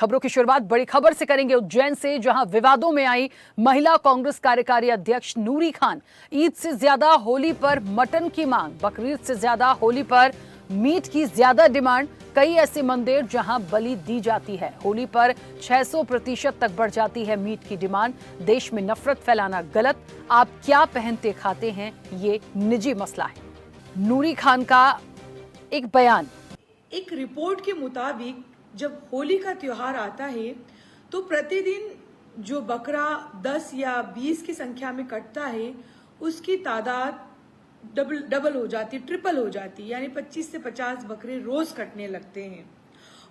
खबरों की शुरुआत बड़ी खबर से करेंगे उज्जैन से, जहां विवादों में आई महिला कांग्रेस कार्यकारी अध्यक्ष नूरी खान। ईद से ज्यादा होली पर मटन की मांग, बकरीद से ज्यादा होली पर मीट की ज्यादा डिमांड। कई ऐसे मंदिर जहां बलि दी जाती है, होली पर 600% तक बढ़ जाती है मीट की डिमांड। देश में नफरत फैलाना गलत, आप क्या पहनते खाते हैं ये निजी मसला है। नूरी खान का एक बयान। एक रिपोर्ट के मुताबिक जब होली का त्योहार आता है तो प्रतिदिन जो बकरा 10 या 20 की संख्या में कटता है उसकी तादाद डबल हो जाती, ट्रिपल हो जाती, यानी 25 से 50 बकरे रोज कटने लगते हैं।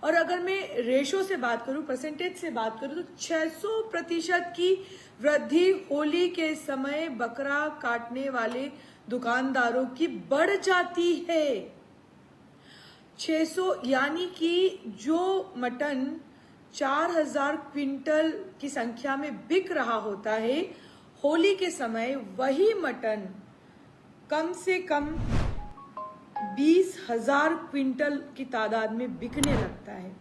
और अगर मैं रेशो से बात करूं, परसेंटेज से बात करूं, तो 600% की वृद्धि होली के समय बकरा काटने वाले दुकानदारों की बढ़ जाती है। 600 यानी कि जो मटन 4000 क्विंटल की संख्या में बिक रहा होता है, होली के समय वही मटन कम से कम 20,000 क्विंटल की तादाद में बिकने लगता है।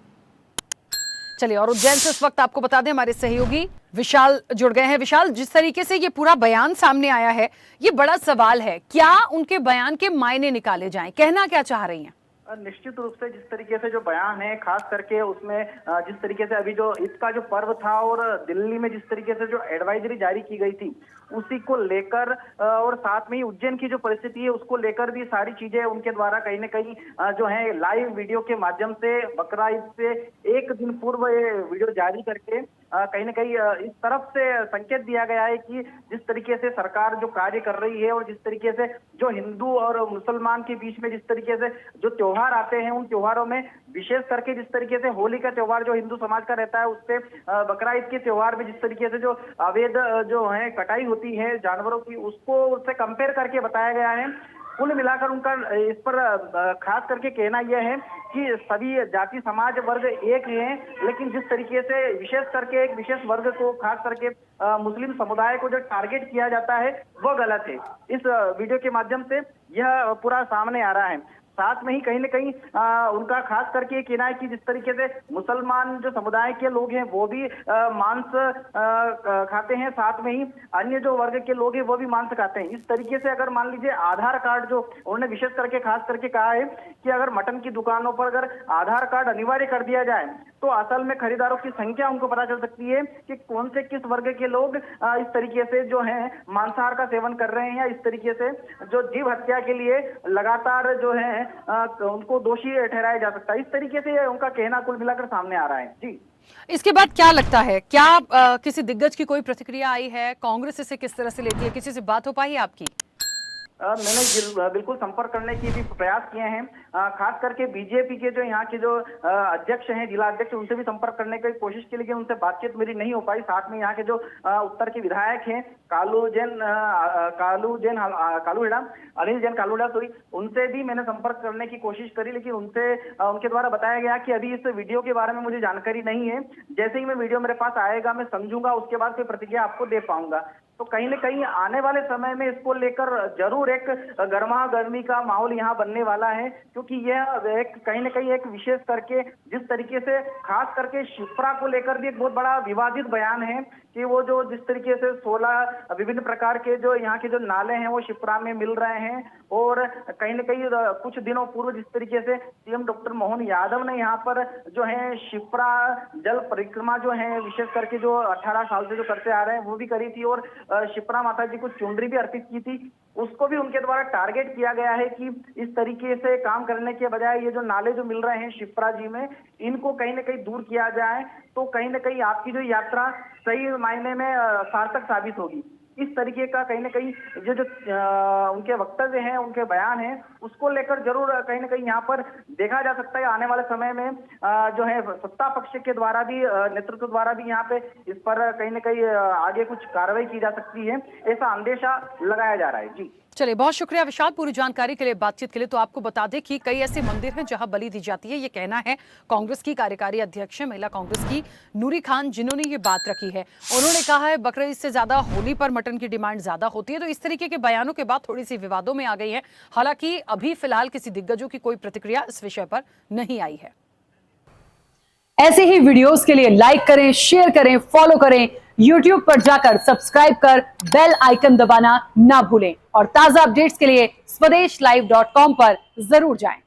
चलिए, और उज्जैन से इस वक्त आपको बता दें हमारे सहयोगी विशाल जुड़ गए हैं। विशाल, जिस तरीके से ये पूरा बयान सामने आया है, ये बड़ा सवाल है, क्या उनके बयान के मायने निकाले जाएं, कहना क्या चाह रही हैं? निश्चित रूप से जिस तरीके से जो बयान है, खास करके उसमें जिस तरीके से अभी जो ईद का जो पर्व था और दिल्ली में जिस तरीके से जो एडवाइजरी जारी की गई थी उसी को लेकर और साथ में ही उज्जैन की जो परिस्थिति है उसको लेकर भी सारी चीजें उनके द्वारा कहीं न कहीं जो है लाइव वीडियो के माध्यम से बकरा ईद से एक दिन पूर्व ये वीडियो जारी करके कहीं न कहीं इस तरफ से संकेत दिया गया है कि जिस तरीके से सरकार जो कार्य कर रही है और जिस तरीके से जो हिंदू और मुसलमान के बीच में जिस तरीके से जो त्योहार आते हैं, उन त्योहारों में विशेष करके जिस तरीके से होली का त्योहार जो हिंदू समाज का रहता है, उससे बकरा ईद के त्योहार में जिस तरीके से जो अवैध जो है कटाई होती है जानवरों की, उसको उससे कंपेयर करके बताया गया है। कुल मिलाकर उनका इस पर खास करके कहना यह है कि सभी जाति समाज वर्ग एक हैं, लेकिन जिस तरीके से विशेष करके एक विशेष वर्ग को खास करके मुस्लिम समुदाय को जो टारगेट किया जाता है वो गलत है। इस वीडियो के माध्यम से यह पूरा सामने आ रहा है। साथ में ही कहीं न कहीं उनका खास करके ये कहना है कि जिस तरीके से मुसलमान जो समुदाय के लोग हैं वो भी मांस खाते हैं, साथ में ही अन्य जो वर्ग के लोग हैं वो भी मांस खाते हैं। इस तरीके से अगर मान लीजिए आधार कार्ड जो उन्होंने विशेष करके खास करके कहा है कि अगर मटन की दुकानों पर अगर आधार कार्ड अनिवार्य कर दिया जाए तो असल में खरीदारों की संख्या उनको पता चल सकती है कि कौन से किस वर्ग के लोग इस तरीके से जो है मांसाहार का सेवन कर रहे हैं या इस तरीके से जो जीव हत्या के लिए लगातार जो है उनको दोषी ठहराया जा सकता है। इस तरीके से उनका कहना कुल मिलाकर सामने आ रहा है। जी, इसके बाद क्या लगता है, क्या किसी दिग्गज की कोई प्रतिक्रिया आई है? कांग्रेस इसे किस तरह से लेती है? किसी से बात हो पाई आपकी? मैंने बिल्कुल संपर्क करने की भी प्रयास किए हैं, खास करके बीजेपी के जो यहाँ के जो अध्यक्ष हैं, जिला अध्यक्ष, उनसे भी संपर्क करने की कोशिश की, लेकिन उनसे बातचीत मेरी नहीं हो पाई। साथ में यहाँ के जो उत्तर के विधायक हैं अनिल जैन कालूहेड़ा सॉरी, उनसे भी मैंने संपर्क करने की कोशिश करी, लेकिन उनके द्वारा बताया गया कि अभी इस वीडियो के बारे में मुझे जानकारी नहीं है। जैसे ही मैं वीडियो मेरे पास आएगा मैं समझूंगा, उसके बाद कोई प्रतिक्रिया आपको दे पाऊंगा। तो कहीं न कहीं आने वाले समय में इसको लेकर जरूर एक गर्मा गर्मी का माहौल यहाँ बनने वाला है, क्योंकि यह एक कहीं न कहीं एक विशेष करके जिस तरीके से खास करके शिप्रा को लेकर भी एक बहुत बड़ा विवादित बयान है कि वो जो जिस तरीके से 16 विभिन्न प्रकार के जो यहाँ के जो नाले हैं वो शिप्रा में मिल रहे हैं, और कहीं न कहीं कुछ दिनों पूर्व जिस तरीके से सीएम डॉक्टर मोहन यादव ने यहाँ पर जो है शिप्रा जल परिक्रमा जो है विशेष करके जो 18 साल से जो करते आ रहे हैं वो भी करी थी, और शिप्रा माता जी को चुनरी भी अर्पित की थी। उसको भी उनके द्वारा टारगेट किया गया है कि इस तरीके से काम करने के बजाय ये जो नाले जो मिल रहे हैं शिप्रा जी में, इनको कहीं न कहीं दूर किया जाए, तो कहीं न कहीं आपकी जो यात्रा सही मायने में सार्थक साबित होगी। इस तरीके का कहीं न कहीं जो उनके वक्तव्य हैं, उनके बयान हैं, उसको लेकर जरूर कहीं न कहीं यहाँ पर देखा जा सकता है आने वाले समय में जो है सत्ता पक्ष के द्वारा भी नेतृत्व द्वारा भी यहाँ पे इस पर कहीं न कहीं आगे कुछ कार्रवाई की जा सकती है, ऐसा अंदेशा लगाया जा रहा है। जी, चलिए, बहुत शुक्रिया विशाल पूरी जानकारी के लिए, बातचीत के लिए। तो आपको बता दें कि कई ऐसे मंदिर हैं जहां बलि दी जाती है, ये कहना है कांग्रेस की कार्यकारी अध्यक्ष महिला कांग्रेस की नूरी खान, जिन्होंने ये बात रखी है। उन्होंने कहा है बकरीद से ज्यादा होली पर मटन की डिमांड ज्यादा होती है। तो इस तरीके के बयानों के बाद थोड़ी सी विवादों में आ गई है। हालांकि अभी फिलहाल किसी दिग्गजों की कोई प्रतिक्रिया इस विषय पर नहीं आई है। ऐसे ही वीडियोस के लिए लाइक करें, शेयर करें, फॉलो करें। YouTube पर जाकर सब्सक्राइब कर बेल आइकन दबाना ना भूलें और ताजा अपडेट्स के लिए स्वदेशलाइव.com पर जरूर जाएं।